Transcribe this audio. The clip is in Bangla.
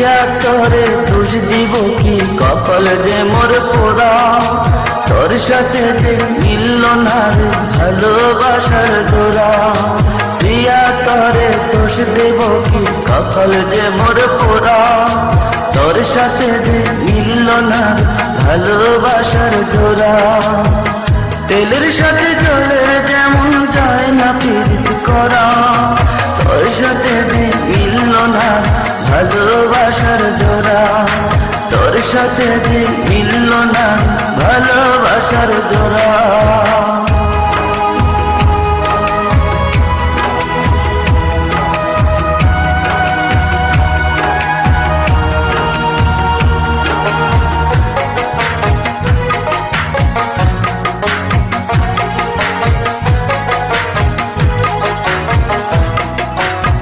প্রিয়া তোরে দোষ দিব কি, কপাল যে মোর পোড়া, তোর সাথে যে মিলল না রে ভালোবাসার জোড়া। প্রিয়া তোরে দোষ দেব কি, কপাল যে মোর পোড়া, তোর সাথে যে মিলল না রে ভালোবাসার জোড়া। তেলের সাথে জলের যেমন যায় না প্রীত করা, তোর সাথে যে মিলল না ভালোবাসার জোড়া, তোর সাথে যে মিলল না ভালোবাসার জোড়া।